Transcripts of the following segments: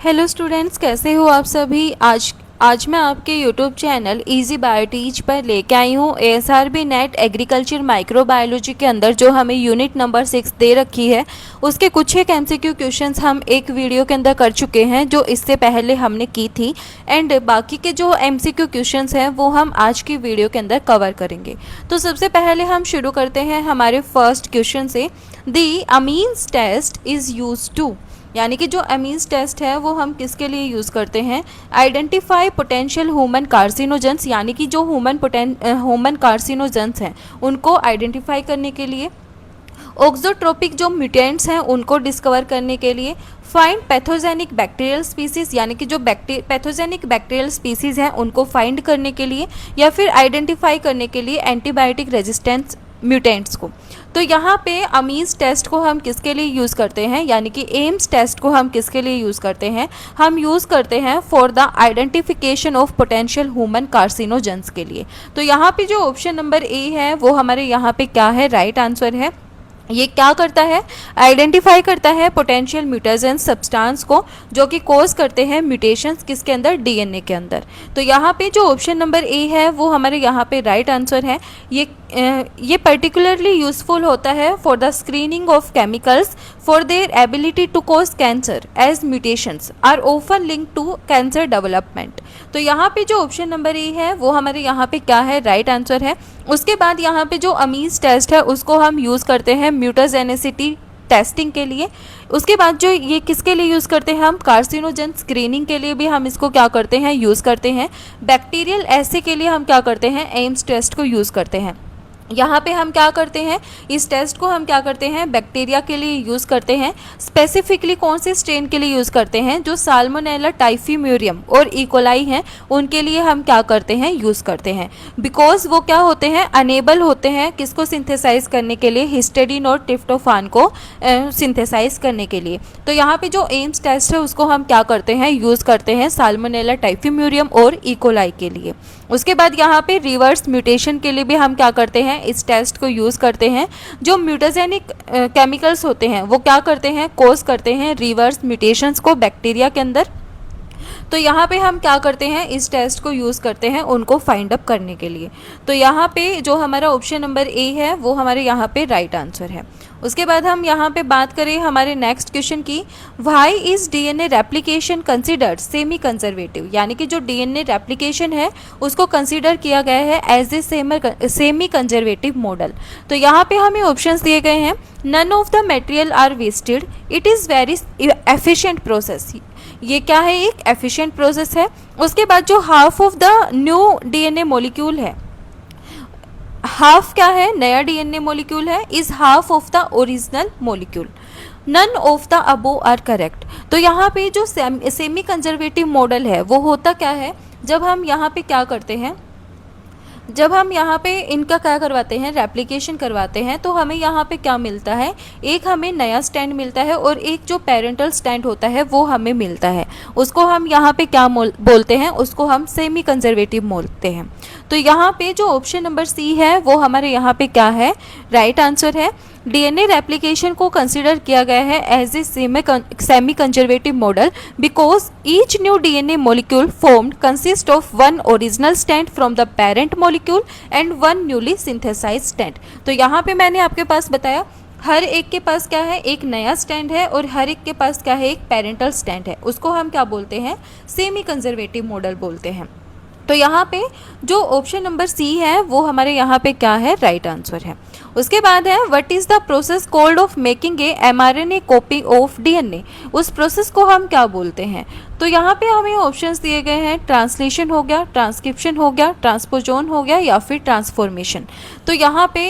Hello students, कैसे हो आप सभी। आज मैं आपके यूट्यूब चैनल इजी बायोटीच पर लेके आई हूँ ASRB नेट एग्रीकल्चर माइक्रोबायोलॉजी के अंदर जो हमें यूनिट नंबर 6 दे रखी है उसके कुछ एक MCQ क्वेश्चंस हम एक वीडियो के अंदर कर चुके हैं जो इससे पहले हमने की थी। एंड बाकी के जो MCQ क्वेश्चंस हैं वो हम आज की वीडियो के अंदर कवर करेंगे। तो सबसे पहले हम शुरू करते हैं हमारे फर्स्ट क्वेश्चन से। The Ames test is use to, यानी कि जो अमीन्स टेस्ट है वो हम किसके लिए यूज़ करते हैं। आइडेंटिफाई पोटेंशियल ह्यूमन कार्सिनोजेंस, यानी कि जो ह्यूमन कार्सिनोजेंस हैं उनको आइडेंटिफाई करने के लिए। ऑक्सोट्रोपिक जो म्यूटेंट्स हैं उनको डिस्कवर करने के लिए। फाइंड पैथोजेनिक बैक्टीरियल स्पीसीज, यानी कि जो पैथोजेनिक बैक्टीरियल स्पीसीज हैं उनको फाइंड करने के लिए, या फिर आइडेंटिफाई करने के लिए एंटीबायोटिक रेजिस्टेंस म्यूटेंट्स को। तो यहाँ पे अमीन्स टेस्ट को हम किसके लिए यूज़ करते हैं, यानी कि एम्स टेस्ट को हम किसके लिए यूज़ करते हैं। हम यूज़ करते हैं for the identification of potential human carcinogens के लिए। तो यहाँ पे जो ऑप्शन नंबर ए है वो हमारे यहाँ पे क्या है, राइट आंसर है। ये क्या करता है, आइडेंटिफाई करता है पोटेंशियल म्यूटेजेंस सब्सटेंस को जो कि कोज करते हैं म्यूटेशंस किसके अंदर, डीएनए के अंदर। तो यहाँ पे जो ऑप्शन नंबर ए है वो हमारे यहाँ पे राइट आंसर है। ये पर्टिकुलरली यूजफुल होता है for the screening of chemicals for their ability to cause cancer as mutations are often link to cancer development. तो यहाँ पे जो ऑप्शन नंबर ए है वो हमारे यहाँ पे क्या है, राइट आंसर है। उसके बाद यहाँ पे जो अमीन्स टेस्ट है उसको हम यूज़ करते हैं म्यूटाजेनेसिटी टेस्टिंग के लिए। उसके बाद जो ये किसके लिए यूज़ करते हैं, हम कार्सिनोजेन स्क्रीनिंग के लिए भी हम इसको क्या करते हैं, यूज़ करते हैं। बैक्टीरियल एसे के लिए हम क्या करते हैं, एम्स टेस्ट को यूज़ करते हैं। यहाँ पे हम क्या करते हैं, इस टेस्ट को हम क्या करते हैं, बैक्टीरिया के लिए यूज़ करते हैं। स्पेसिफिकली कौन से स्ट्रेन के लिए यूज़ करते हैं, जो साल्मोनेला टाइफीम्यूरियम और इकोलाई हैं उनके लिए हम क्या करते हैं, यूज़ करते हैं। बिकॉज वो क्या होते हैं, अनेबल होते हैं किसको सिंथेसाइज करने के लिए, हिस्टेडीन और ट्रिप्टोफान को सिंथेसाइज करने के लिए। तो यहाँ पे जो एम्स टेस्ट है उसको हम क्या करते हैं, यूज़ करते हैं साल्मोनेला टाइफीम्यूरियम और इकोलाई के लिए। उसके बाद यहाँ पे रिवर्स म्यूटेशन के लिए भी हम क्या करते हैं, इस टेस्ट को यूज़ करते हैं। जो म्यूटाजेनिक केमिकल्स होते हैं वो क्या करते हैं, कोज करते हैं रिवर्स म्यूटेशंस को बैक्टीरिया के अंदर। तो यहाँ पे हम क्या करते हैं, इस टेस्ट को यूज़ करते हैं उनको फाइंड अप करने के लिए। तो यहाँ पे जो हमारा ऑप्शन नंबर ए है वो हमारे यहाँ पे राइट आंसर है। उसके बाद हम यहाँ पे बात करें हमारे नेक्स्ट क्वेश्चन की। Why is DNA replication considered semi conservative, यानी कि जो डीएनए रेप्लिकेशन है उसको कंसिडर किया गया है as a semi conservative model. तो यहाँ पे हमें ऑप्शंस दिए गए हैं। None of the material are wasted, it is very efficient process. ये क्या है, एक एफिशिएंट प्रोसेस है। उसके बाद जो half of the new DNA molecule है, हाफ क्या है, नया डीएनए मॉलिक्यूल है, is half of the original molecule. None of the above are correct. तो यहाँ पे जो सेमी कंजर्वेटिव मॉडल है वो होता क्या है, जब हम यहाँ पे क्या करते हैं, जब हम यहाँ पे इनका क्या करवाते हैं, रेप्लिकेशन करवाते हैं, तो हमें यहाँ पे क्या मिलता है, एक हमें नया स्टैंड मिलता है और एक जो पेरेंटल स्टैंड होता है वो हमें मिलता है। उसको हम यहाँ पे क्या बोलते हैं, उसको हम सेमी कंजर्वेटिव बोलते हैं। तो यहाँ पे जो ऑप्शन नंबर सी है वो हमारे यहाँ पे क्या है, राइट आंसर है। डीएनए रेप्लिकेशन को कंसिडर किया गया है as a semi conservative model because each new DNA molecule formed consist of one original strand from the parent molecule and one newly synthesised strand. तो यहाँ पे मैंने आपके पास बताया हर एक के पास क्या है, एक नया स्टैंड है और हर एक के पास क्या है, एक पेरेंटल स्टैंड है। उसको हम क्या बोलते हैं, सेमी कंजर्वेटिव मॉडल बोलते हैं। तो यहाँ पे जो ऑप्शन नंबर सी है वो हमारे यहाँ पे क्या है, राइट आंसर है। उसके बाद है what is the process called off making a mRNA copy of DNA, उस प्रोसेस को हम क्या बोलते हैं। तो यहाँ पे हमें ऑप्शंस दिए गए हैं, ट्रांसलेशन हो गया, ट्रांसक्रिप्शन हो गया, ट्रांसपोजोन हो गया या फिर ट्रांसफॉर्मेशन। तो यहाँ पे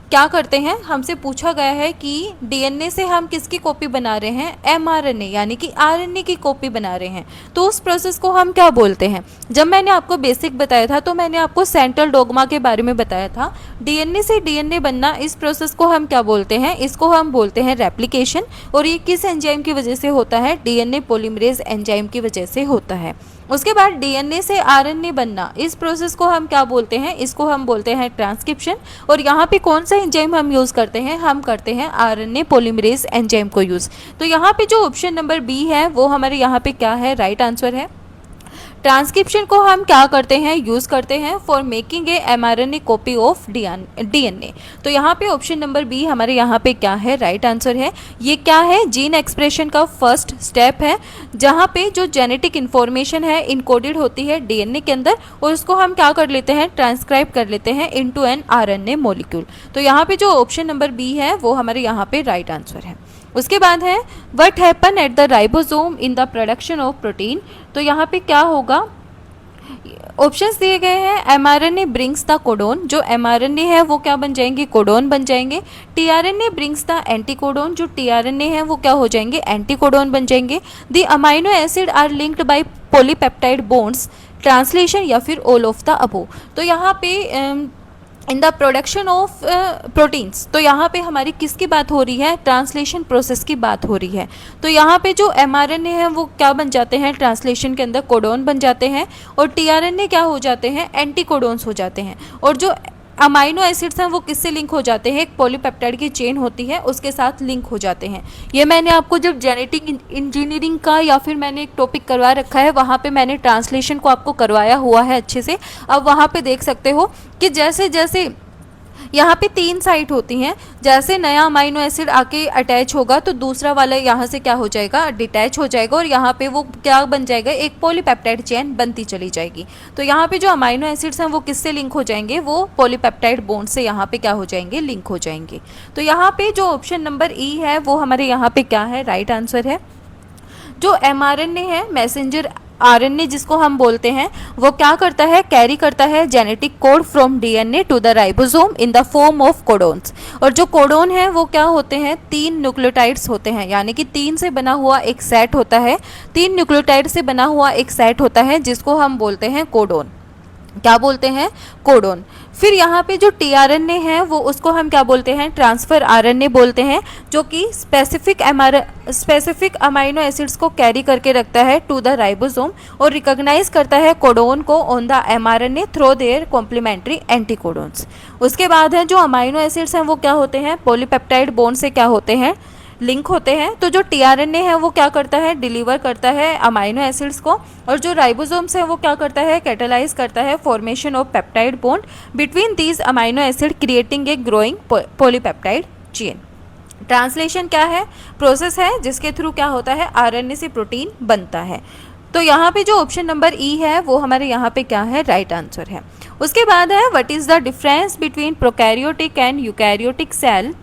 क्या करते हैं, हमसे पूछा गया है कि डीएनए से हम किसकी कॉपी बना रहे हैं, एमआरएनए यानी कि आरएनए की कॉपी बना रहे हैं। तो उस प्रोसेस को हम क्या बोलते हैं। जब मैंने आपको बेसिक बताया था तो मैंने आपको सेंट्रल डोग्मा के बारे में बताया था। डीएनए से डीएनए बनना, इस प्रोसेस को हम क्या बोलते हैं, इसको हम बोलते हैं रेप्लिकेशन। और ये किस एंजाइम की वजह से होता है, डीएनए पॉलीमरेज एंजाइम की वजह से होता है। उसके बाद डीएनए से आरएनए बनना, इस प्रोसेस को हम क्या बोलते हैं, इसको हम बोलते हैं ट्रांसक्रिप्शन। और यहाँ पे कौन सा एंजाइम हम यूज़ करते हैं, हम करते हैं आरएनए पॉलीमरेज एंजाइम को यूज़। तो यहाँ पे जो ऑप्शन नंबर बी है वो हमारे यहाँ पे क्या है, राइट आंसर है। ट्रांसक्रिप्शन को हम क्या करते हैं, यूज़ करते हैं for making a mRNA copy of DNA. तो यहाँ पे ऑप्शन नंबर बी हमारे यहाँ पे क्या है, राइट आंसर है। ये क्या है, जीन एक्सप्रेशन का फर्स्ट स्टेप है, जहाँ पे जो जेनेटिक इन्फॉर्मेशन है इनकोडेड होती है डीएनए के अंदर, और उसको हम क्या कर लेते हैं, ट्रांसक्राइब कर लेते हैं इनटू एन आरएनए मॉलिक्यूल। तो यहाँ पे जो ऑप्शन नंबर बी है वो हमारे यहाँ पे राइट आंसर है। उसके बाद है what happen at the ribosome in the production of protein. तो यहाँ पे क्या होगा, ऑप्शंस दिए गए हैं, एमआरएनए ब्रिंग्स द कोडोन, जो एमआरएनए है वो क्या बन जाएंगे, कोडोन बन जाएंगे। टीआरएनए ब्रिंग्स द एंटीकोडोन, जो टीआरएनए है वो क्या हो जाएंगे, एंटीकोडोन बन जाएंगे। The amino acid are linked by polypeptide bonds, translation या फिर ऑल ऑफ द अबो। तो यहाँ पे इन द प्रोडक्शन ऑफ प्रोटीन्स, तो यहाँ पे हमारी किसकी बात हो रही है, ट्रांसलेशन प्रोसेस की बात हो रही है। तो यहाँ पे जो एमआरएनए है वो क्या बन जाते हैं, ट्रांसलेशन के अंदर कोडोन बन जाते हैं, और टीआरएनए क्या हो जाते हैं, एंटीकोडोन्स हो जाते हैं। और जो अमाइनो एसिड्स हैं वो किससे लिंक हो जाते हैं, एक पॉलीपेप्टाइड की चेन होती है उसके साथ लिंक हो जाते हैं। ये मैंने आपको जब जेनेटिक इंजीनियरिंग का या फिर मैंने एक टॉपिक करवा रखा है वहाँ पे मैंने ट्रांसलेशन को आपको करवाया हुआ है अच्छे से। अब वहाँ पे देख सकते हो कि जैसे जैसे यहाँ पे 3 साइट होती हैं, जैसे नया अमाइनो एसिड आके अटैच होगा तो दूसरा वाला यहाँ से क्या हो जाएगा, डिटैच हो जाएगा, और यहाँ पे वो क्या बन जाएगा, एक पॉलीपेप्टाइड चेन बनती चली जाएगी। तो यहाँ पे जो अमाइनो एसिड्स हैं वो किससे लिंक हो जाएंगे, वो पॉलीपेप्टाइड बॉन्ड से यहाँ पे क्या हो जाएंगे, लिंक हो जाएंगे। तो यहाँ पे जो ऑप्शन नंबर ई है वो हमारे यहाँ पे क्या है, राइट आंसर है। जो एमआरएनए है, मैसेंजर आरएनए जिसको हम बोलते हैं, वो क्या करता है, कैरी करता है genetic code from DNA to the ribosome in the form of codons. और जो कोडोन है वो क्या होते हैं, 3 न्यूक्लियोटाइड्स होते हैं, यानी कि 3 से बना हुआ एक सेट होता है, 3 न्यूक्लियोटाइड से बना हुआ एक सेट होता है जिसको हम बोलते हैं कोडोन। क्या बोलते हैं, कोडोन। फिर यहाँ पे जो टीआरएनए है वो उसको हम क्या बोलते हैं, ट्रांसफर आरएनए बोलते हैं, जो कि स्पेसिफिक अमाइनो एसिड्स को कैरी करके रखता है टू द राइबोसोम और रिकॉग्नाइज करता है कोडोन को on the mRNA through their complementary anticodons. उसके बाद है जो अमाइनो एसिड्स हैं वो क्या होते हैं, पॉलीपेप्टाइड बॉन्ड से क्या होते हैं, लिंक होते हैं। तो जो टीआरएनए है वो क्या करता है, डिलीवर करता है अमाइनो एसिड्स को, और जो राइबोसोम्स है वो क्या करता है, कैटालाइज करता है formation of peptide bond between these amino acid creating a growing polypeptide chain. Translation क्या है, प्रोसेस है जिसके थ्रू क्या होता है, आरएनए से प्रोटीन बनता है। तो यहाँ पे जो ऑप्शन नंबर ई है वो हमारे यहाँ पे क्या है, राइट आंसर है। उसके बाद है what is the difference between prokaryotic and eukaryotic cell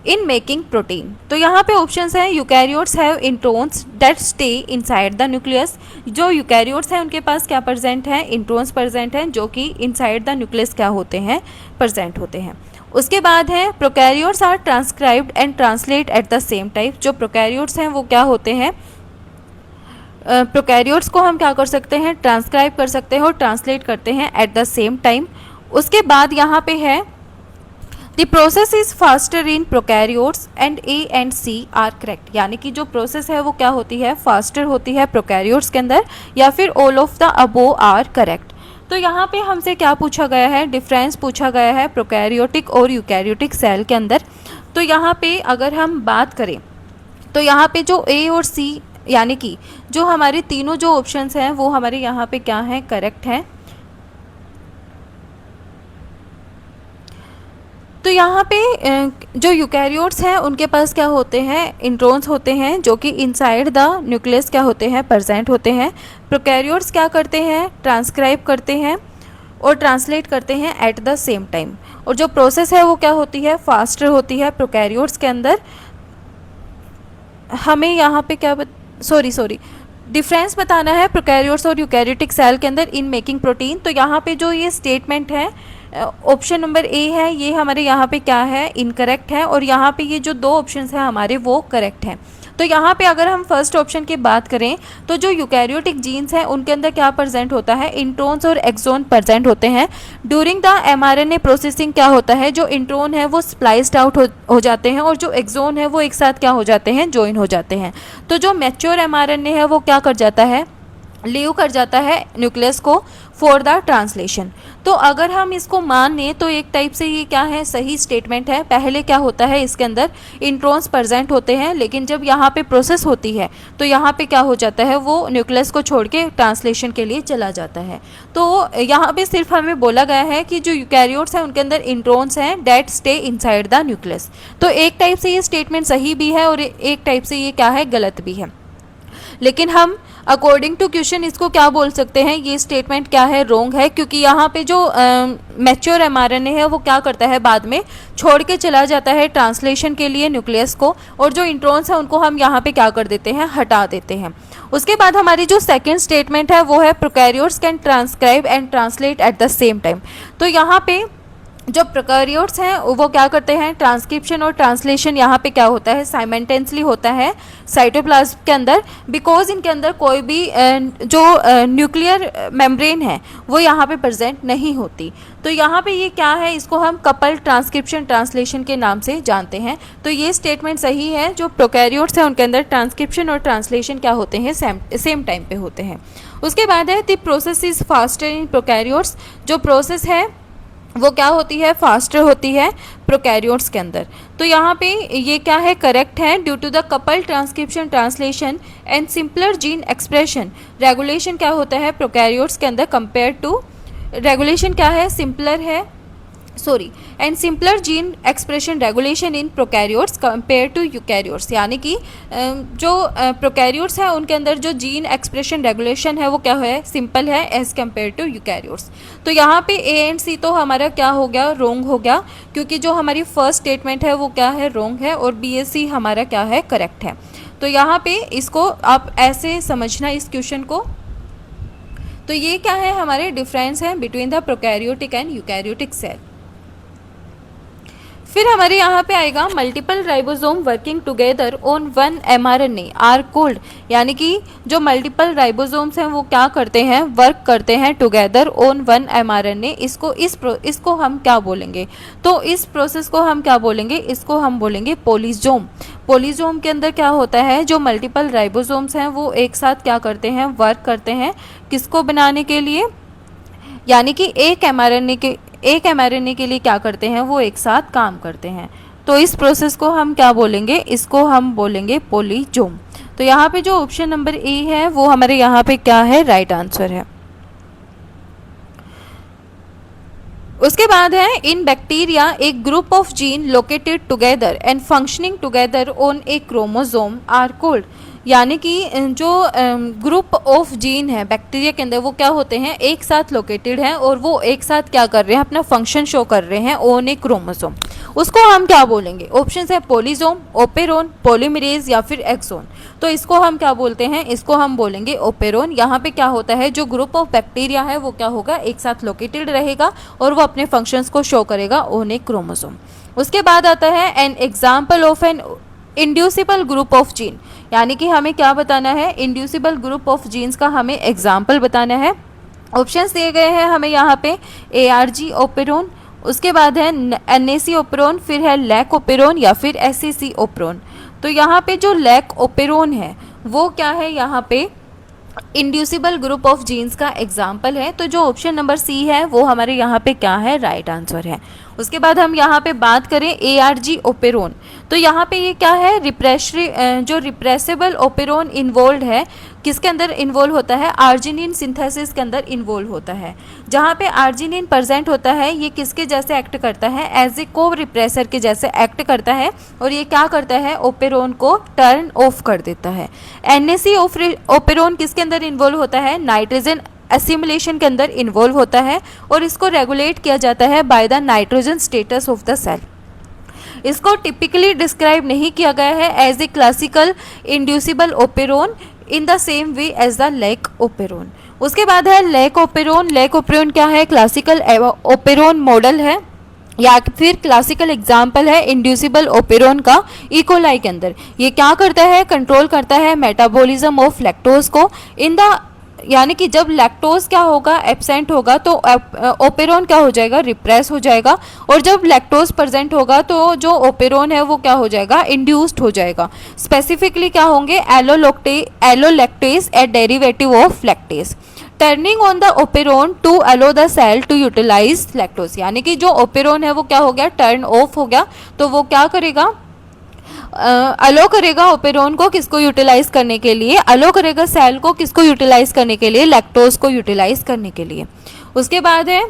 in making protein. तो यहाँ पे ऑप्शंस हैं, eukaryotes have introns that stay inside the nucleus. जो यूकैरियोट्स हैं उनके पास क्या प्रेजेंट है, इंट्रोन्स प्रेजेंट हैं, जो कि इनसाइड द न्यूक्लियस क्या होते हैं, प्रेजेंट होते हैं। उसके बाद है prokaryotes are transcribed and translate at the same time. जो प्रोकैरियोट्स हैं वो क्या होते हैं, प्रोकैरियोट्स को हम क्या कर सकते हैं, ट्रांसक्राइब कर सकते हैं और ट्रांसलेट करते हैं एट द सेम टाइम। उसके बाद यहाँ पे है the process is faster in prokaryotes and A and C are correct. यानी कि जो प्रोसेस है वो क्या होती है, फास्टर होती है प्रोकैरियोट्स के अंदर, या फिर all of the above are correct. तो यहाँ पे हमसे क्या पूछा गया है, डिफरेंस पूछा गया है प्रोकैरियोटिक और यूकैरियोटिक सेल के अंदर। तो यहाँ पे अगर हम बात करें तो यहाँ पे जो ए और सी यानी कि जो हमारे तीनों जो ऑप्शंस हैं वो हमारे यहाँ पे क्या हैं, करेक्ट हैं। तो यहाँ पे जो यूकैरियोट्स हैं उनके पास क्या होते हैं, इंट्रोन्स होते हैं, जो कि इनसाइड द न्यूक्लियस क्या होते हैं, प्रेजेंट होते हैं। प्रोकैरियोट्स क्या करते हैं, ट्रांसक्राइब करते हैं और ट्रांसलेट करते हैं एट द सेम टाइम। और जो प्रोसेस है वो क्या होती है, फास्टर होती है प्रोकैरियोट्स के अंदर। हमें यहाँ पे क्या सॉरी डिफरेंस बताना है प्रोकैरियोट्स और यूकैरियोटिक सेल के अंदर इन मेकिंग प्रोटीन। तो यहाँ पे जो ये स्टेटमेंट है ऑप्शन नंबर ए है, ये हमारे यहाँ पे क्या है, इनकरेक्ट है, और यहाँ पे ये जो 2 ऑप्शंस हैं हमारे वो करेक्ट हैं। तो यहाँ पे अगर हम फर्स्ट ऑप्शन की बात करें तो जो यूकैरियोटिक जीन्स हैं उनके अंदर क्या प्रेजेंट होता है, इंट्रोन्स और एक्सोन प्रेजेंट होते हैं। ड्यूरिंग द एमआरएनए प्रोसेसिंग क्या होता है, जो इंट्रोन है वो स्प्लाइस्ड आउट हो जाते हैं और जो एक्सोन है वो एक साथ क्या हो जाते हैं, ज्वाइन हो जाते हैं। तो जो मैच्योर एमआरएनए है वो क्या कर जाता है, लीव कर जाता है न्यूक्लियस को फॉर द ट्रांसलेशन। तो अगर हम इसको माने तो एक टाइप से ये क्या है, सही स्टेटमेंट है। पहले क्या होता है, इसके अंदर इंट्रॉन्स प्रेजेंट होते हैं, लेकिन जब यहाँ पे प्रोसेस होती है तो यहाँ पे क्या हो जाता है, वो न्यूक्लियस को छोड़ के ट्रांसलेशन के लिए चला जाता है। तो यहाँ पे सिर्फ हमें बोला गया है कि जो यूकैरियोट्स हैं उनके अंदर इंट्रॉन्स हैं that stay inside the nucleus. तो एक टाइप से ये स्टेटमेंट सही भी है और एक टाइप से ये क्या है, गलत भी है। लेकिन हम अकॉर्डिंग टू क्वेश्चन इसको क्या बोल सकते हैं, ये स्टेटमेंट क्या है, रोंग है, क्योंकि यहाँ पे जो मैच्योर एमआरएनए है वो क्या करता है, बाद में छोड़ के चला जाता है ट्रांसलेशन के लिए न्यूक्लियस को, और जो इंट्रॉन्स है उनको हम यहाँ पे क्या कर देते हैं, हटा देते हैं। उसके बाद हमारी जो सेकेंड स्टेटमेंट है वो है prokaryotes can transcribe and translate at the same time. तो यहाँ पे जो प्रोकैरियोट्स हैं वो क्या करते हैं, ट्रांसक्रिप्शन और ट्रांसलेशन यहाँ पे क्या होता है, साइमल्टेनियसली होता है साइटोप्लाज्म के अंदर, बिकॉज इनके अंदर कोई भी जो न्यूक्लियर मेम्ब्रेन है वो यहाँ पे प्रेजेंट नहीं होती। तो यहाँ पे ये क्या है, इसको हम कपल ट्रांसक्रिप्शन ट्रांसलेशन के नाम से जानते हैं। तो ये स्टेटमेंट सही है, जो प्रोकैरियोट्स हैं उनके अंदर ट्रांसक्रिप्शन और ट्रांसलेशन क्या होते हैं, सेम टाइम पे होते हैं। उसके बाद है the process is faster in prokaryotes. जो प्रोसेस है वो क्या होती है, फास्टर होती है प्रोकैरियोट्स के अंदर। तो यहाँ पे ये क्या है, करेक्ट है। Due to the couple transcription translation and simpler gene expression, regulation क्या होता है प्रोकैरियोट्स के अंदर कंपेयर टू, रेगुलेशन क्या है, सिंपलर है, sorry, and simpler gene expression regulation in prokaryotes compare to eukaryotes. यानी कि जो प्रोकैरियोट्स है उनके अंदर जो जीन एक्सप्रेशन रेगुलेशन है वो क्या है, सिंपल है एज कंपेयर टू यूकैरियोट्स। तो यहाँ पे ए एंड सी तो हमारा क्या हो गया, रोंग हो गया, क्योंकि जो हमारी फर्स्ट स्टेटमेंट है वो क्या है, रोंग है, और बी ए सी हमारा क्या है, करेक्ट है। तो यहाँ पे इसको आप ऐसे समझना इस क्वेश्चन को। तो ये क्या है, हमारे डिफरेंस है between the prokaryotic and eukaryotic cell. फिर हमारे यहाँ पे आएगा multiple ribosome working together on one mRNA are called. यानी कि जो मल्टीपल राइबोसोम्स हैं वो क्या करते हैं, वर्क करते हैं टुगेदर ऑन वन एमआरएनए। इसको हम क्या बोलेंगे, तो इस प्रोसेस को हम क्या बोलेंगे, इसको हम बोलेंगे पोलिसोम। पोलिसोम के अंदर क्या होता है, जो मल्टीपल राइबोसोम्स हैं वो एक साथ क्या करते हैं, वर्क करते हैं किसको बनाने के लिए, यानी कि एक एमआरएनए के लिए क्या करते हैं, वो एक साथ काम करते हैं। तो इस प्रोसेस को हम क्या बोलेंगे, इसको हम बोलेंगे पोलिसोम। तो यहाँ पे जो ऑप्शन नंबर ए है वो हमारे यहाँ पे क्या है, राइट आंसर है। उसके बाद है इन बैक्टीरिया एक group of gene located together and functioning together on a chromosome are called. यानी कि जो ग्रुप ऑफ जीन है बैक्टीरिया के अंदर वो क्या होते हैं, एक साथ लोकेटेड हैं और वो एक साथ क्या कर रहे हैं, अपना फंक्शन शो कर रहे हैं ऑन ए क्रोमोसोम। उसको हम क्या बोलेंगे, ऑप्शन है पोलिसोम, ओपेरोन, पॉलीमरेज या फिर एक्सोन। तो इसको हम क्या बोलते हैं, इसको हम बोलेंगे ओपेरोन। यहाँ पे क्या होता है, जो ग्रुप ऑफ बैक्टीरिया है वो क्या होगा, एक साथ लोकेटेड रहेगा और वो अपने फंक्शंस को शो करेगा ऑन ए क्रोमोसोम। उसके बाद आता है an example of an inducible group of gene. यानी कि हमें क्या बताना है, इंड्यूसिबल ग्रुप ऑफ जीन्स का हमें एग्जाम्पल बताना है। ऑप्शंस दिए गए हैं हमें यहाँ पे ARG ओपेरोन, उसके बाद है NAC ओपेरोन, फिर है लैक ओपेरोन या फिर SAC ओपेरोन। तो यहाँ पे जो लैक ओपेरोन है वो क्या है, यहाँ पे इंड्यूसिबल ग्रुप ऑफ जीन्स का एग्जाम्पल है। तो जो ऑप्शन नंबर सी है वो हमारे यहाँ पे क्या है, राइट आंसर है। उसके बाद हम यहाँ पे बात करें ARG ओपेरोन। तो यहाँ पे ये क्या है, जो रिप्रेसिबल ओपेरोन इन्वॉल्व है, किसके अंदर इन्वॉल्व होता है, आर्जिनिन सिंथेसिस के अंदर इन्वॉल्व होता है। जहाँ पे आर्जिनिन प्रेजेंट होता है ये किसके जैसे एक्ट करता है, एज ए को रिप्रेसर के जैसे एक्ट करता है और ये क्या करता है, ओपेरोन को टर्न ऑफ कर देता है। NAC ओपेरोन किसके अंदर इन्वॉल्व होता है, नाइट्रोजन एसिमिलेशन के अंदर इन्वॉल्व होता है और इसको रेगुलेट किया जाता है by the nitrogen status of the cell. इसको टिपिकली डिस्क्राइब नहीं किया गया है as a classical inducible operon in the same way as the lac operon. उसके बाद है लैक ओपेरोन। लैक ओपेरोन क्या है, क्लासिकल ओपेरोन मॉडल है या फिर क्लासिकल एग्जाम्पल है इंड्यूसिबल ओपेरोन का इकोलाई के अंदर। ये क्या करता है, कंट्रोल करता है मेटाबॉलिज्म ऑफ लैक्टोज को इन द यानी कि जब लैक्टोज क्या होगा, एब्सेंट होगा, तो ओपेरोन क्या हो जाएगा, रिप्रेस हो जाएगा। और जब लैक्टोज प्रेजेंट होगा तो जो ओपेरोन है वो क्या हो जाएगा, इंड्यूस्ड हो जाएगा। स्पेसिफिकली क्या होंगे, allolactase a derivative of lactase, turning on the operon to allow the cell to utilise lactose. यानी कि जो ओपेरोन है वो क्या हो गया, टर्न ऑफ हो गया, तो वो क्या करेगा, अलो करेगा ओपेरोन को किसको यूटिलाइज करने के लिए, अलो करेगा सेल को किसको यूटिलाइज करने के लिए, लैक्टोज को यूटिलाइज करने के लिए। उसके बाद है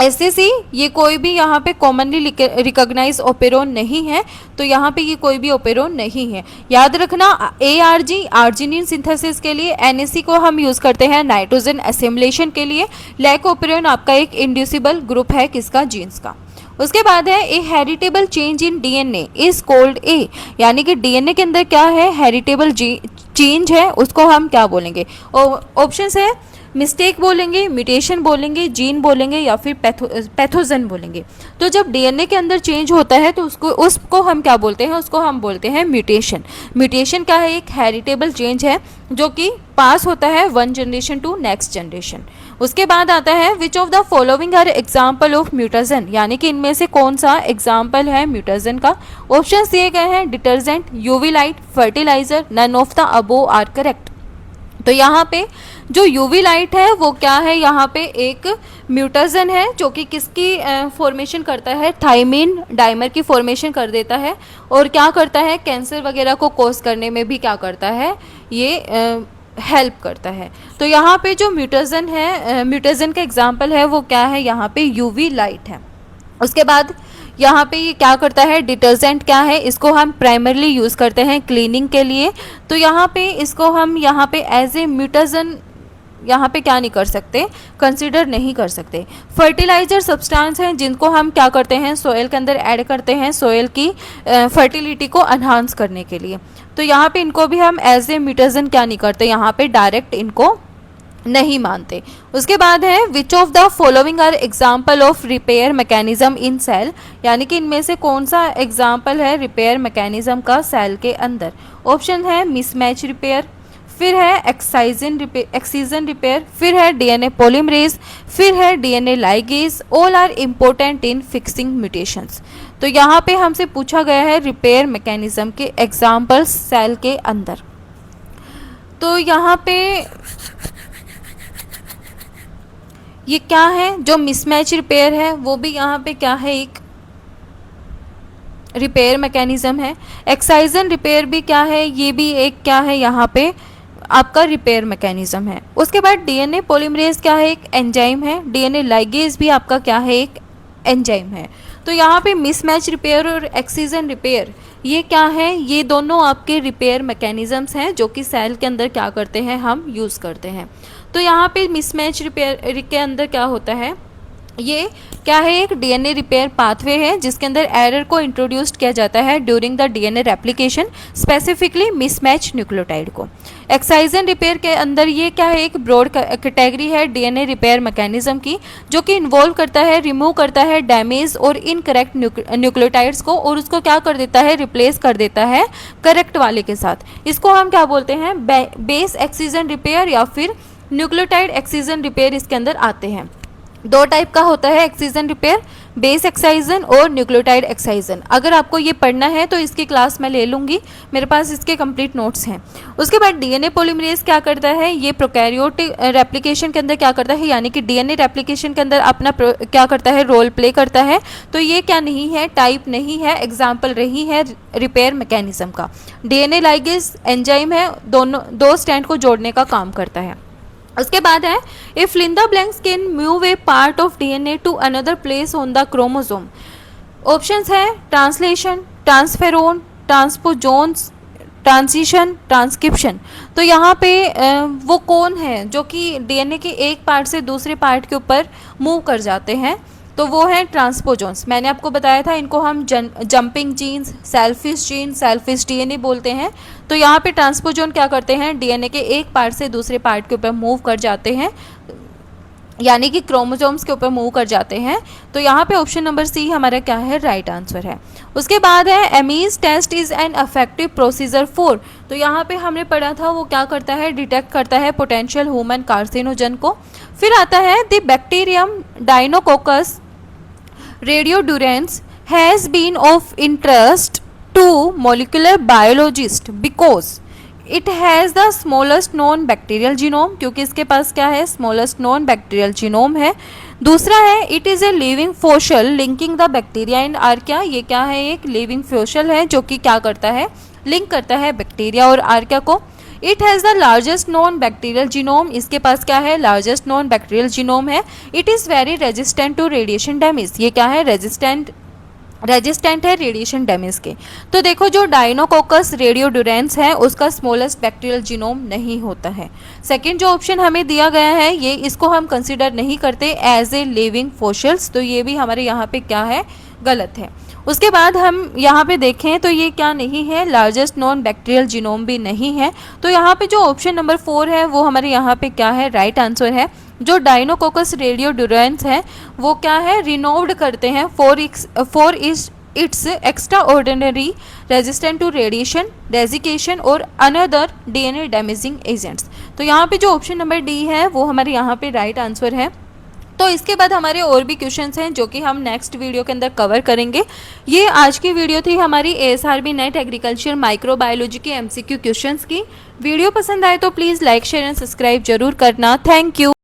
एससीसी, ये कोई भी यहाँ पे कॉमनली रिकॉग्नाइज ओपेरोन नहीं है, तो यहाँ पे ये कोई भी ओपेरोन नहीं है। याद रखना एआरजी आर्जिनिन सिंथेसिस के लिए, एनएसी को हम यूज़ करते हैं नाइट्रोजन असेम्बलेशन के लिए। लैक ओपेरोन आपका एक इंड्यूसिबल ग्रुप है किसका, जीन्स का। उसके बाद है a heritable change in DNA is called a, यानी कि डीएनए के अंदर क्या है, हेरिटेबल चेंज है, उसको हम क्या बोलेंगे। ऑप्शंस है मिस्टेक बोलेंगे, म्यूटेशन बोलेंगे, जीन बोलेंगे, या फिर पैथोजन बोलेंगे। तो जब डीएनए के अंदर चेंज होता है तो उसको हम क्या बोलते हैं, उसको हम बोलते हैं म्यूटेशन। म्यूटेशन क्या है, एक हेरिटेबल चेंज है जो कि पास होता है one generation to next generation. उसके बाद आता है which of the following are example of mutation, यानी कि इनमें से कौन सा एग्जाम्पल है म्यूटेशन का। ऑप्शन दिए गए हैं detergent, UV light, fertiliser, none of the above are correct. तो यहाँ पे जो यूवी लाइट है वो क्या है, यहाँ पे एक म्यूटेशन है जो कि किसकी फॉर्मेशन करता है, थाइमिन डाइमर की फॉर्मेशन कर देता है, और क्या करता है, कैंसर वगैरह को कोज करने में भी क्या करता है, ये हेल्प करता है। तो यहाँ पे जो म्यूटेशन है, म्यूटेशन का एग्जाम्पल है वो क्या है, यहाँ पे यूवी लाइट है। उसके बाद यहाँ पे ये क्या करता है, डिटर्जेंट क्या है, इसको हम प्राइमरली यूज़ करते हैं क्लीनिंग के लिए। तो यहाँ पे इसको हम यहाँ पे एज ए म्यूटेशन यहाँ पे क्या नहीं कर सकते, कंसिडर नहीं कर सकते। फर्टिलाइजर सब्सटेंस हैं जिनको हम क्या करते हैं, सोयल के अंदर ऐड करते हैं सोयल की फर्टिलिटी को एनहांस करने के लिए। तो यहाँ पे इनको भी हम एज ए म्यूटेशन क्या नहीं करते, यहाँ पे डायरेक्ट इनको नहीं मानते। उसके बाद है which of the following are example of repair mechanism in cell, यानी कि इनमें से कौन सा एग्जाम्पल है रिपेयर मैकेनिज्म का सेल के अंदर। ऑप्शन है मिसमैच रिपेयर, फिर है एक्सीजन रिपेयर, फिर है डीएनए पॉलीमरेज, फिर है DNA ligase. All are important in fixing mutations. तो यहाँ पे हमसे पूछा गया है रिपेयर मैकेनिज्म के एग्जाम्पल्स सेल के अंदर। तो यहाँ पे ये क्या है, जो मिसमैच रिपेयर है वो भी यहाँ पे क्या है, एक रिपेयर मैकेनिज्म है। एक्साइजन रिपेयर भी क्या है, ये भी एक क्या है, यहाँ पे आपका रिपेयर मैकेनिज्म है। उसके बाद डीएनए पॉलीमरेज क्या है, एक एंजाइम है। डीएनए लाइगेज भी आपका क्या है, एक एंजाइम है। तो यहाँ पे मिसमैच रिपेयर और एक्सीजन रिपेयर ये क्या है, ये दोनों आपके रिपेयर मैकेनिज्म्स हैं जो कि सेल के अंदर क्या करते हैं, हम यूज़ करते हैं। तो यहाँ पे मिसमैच रिपेयर के अंदर क्या होता है, ये क्या है, एक डीएनए रिपेयर पाथवे है जिसके अंदर एरर को इंट्रोड्यूस किया जाता है during the DNA replication, specifically mismatch nucleotide को। एक्साइजन रिपेयर के अंदर ये क्या है, एक ब्रॉड कैटेगरी है डीएनए रिपेयर मैकेनिज्म की जो कि इन्वॉल्व करता है, रिमूव करता है डैमेज और इनकरेक्ट न्यूक्लियोटाइड्स को, और उसको क्या कर देता है, रिप्लेस कर देता है करेक्ट वाले के साथ। इसको हम क्या बोलते हैं, बेस एक्सीजन रिपेयर या फिर न्यूक्लियोटाइड एक्सीजन रिपेयर इसके अंदर आते हैं। दो टाइप का होता है एक्सीजन रिपेयर, बेस एक्साइजन और न्यूक्लियोटाइड एक्साइजन। अगर आपको ये पढ़ना है तो इसकी क्लास मैं ले लूँगी, मेरे पास इसके कंप्लीट नोट्स हैं। उसके बाद डीएनए पॉलीमरेज क्या करता है, ये प्रोकैरियोटिक रेप्लिकेशन के अंदर क्या करता है, यानी कि डीएनए रेप्लिकेशन के अंदर अपना क्या करता है, रोल प्ले करता है। तो ये क्या नहीं है, टाइप नहीं है, एग्जाम्पल रही है रिपेयर मैकेनिज्म का। डीएनए लाइगेज एंजाइम है, दोनों दो स्ट्रैंड को जोड़ने का काम करता है। उसके बाद है a fill in the blanks can move a part of DNA to another place on the chromosome. Options है translation, transferon, transposons, transition, transcription. तो यहाँ पे वो कौन है जो कि डीएनए के एक पार्ट से दूसरे पार्ट के ऊपर मूव कर जाते हैं, तो वो है ट्रांसपोजोन्स। मैंने आपको बताया था इनको हम jumping genes, selfish gene, selfish DNA बोलते हैं। तो यहाँ पे ट्रांसपोजोन क्या करते हैं, डीएनए के एक पार्ट से दूसरे पार्ट के ऊपर मूव कर जाते हैं। यानी कि क्रोमोसोम्स के ऊपर मूव कर जाते हैं। तो यहाँ पे ऑप्शन नंबर सी हमारा क्या है, राइट आंसर है। उसके बाद है Ames test is an effective procedure for. तो यहाँ पे हमने पढ़ा था वो क्या करता है, डिटेक्ट करता है पोटेंशियल ह्यूमन कार्सिनोजन को। फिर आता है the bacterium Deinococcus radiodurans has been of interest to molecular biologist because it has the smallest non bacterial genome, क्योंकि इसके पास क्या है, स्मॉलेस्ट नॉन बैक्टीरियल जीनोम है। दूसरा है it is a living fossil linking the bacteria and archaea. ये क्या है, एक लिविंग फोशल है जो कि क्या करता है, लिंक करता है बैक्टीरिया और आर्किया को। It has the largest non bacterial genome, इसके पास क्या है, लार्जेस्ट नॉन बैक्टीरियल जीनोम है। It is very resistant to radiation damage, ये क्या है, रेजिस्टेंट है रेडिएशन डैमेज के। तो देखो जो डायनोकोकस रेडियोडुरेंस है उसका स्मॉलेस्ट बैक्टीरियल जीनोम नहीं होता है। सेकंड जो ऑप्शन हमें दिया गया है ये, इसको हम कंसिडर नहीं करते एज ए लिविंग फोशल्स, तो ये भी हमारे यहाँ पे क्या है, गलत है। उसके बाद हम यहाँ पे देखें तो ये क्या नहीं है, लार्जेस्ट नॉन बैक्टीरियल जीनोम भी नहीं है। तो यहाँ पे जो ऑप्शन नंबर 4 है वो हमारे यहाँ पे क्या है, राइट आंसर है। जो डायनोकोकस रेडियोडुरेंस है वो क्या है, रिनोव्ड करते हैं for its extraordinary resistant to radiation desiccation और अनदर डीएनए डैमेजिंग एजेंट्स। तो यहाँ पे जो ऑप्शन नंबर डी है वो हमारे यहाँ पे राइट आंसर है। तो इसके बाद हमारे और भी क्वेश्चंस हैं जो कि हम नेक्स्ट वीडियो के अंदर कवर करेंगे। ये आज की वीडियो थी हमारी एएसआरबी नेट एग्रीकल्चर माइक्रोबायोलॉजी के एमसीक्यू क्वेश्चंस की। वीडियो पसंद आए तो please like share and subscribe जरूर करना। Thank you.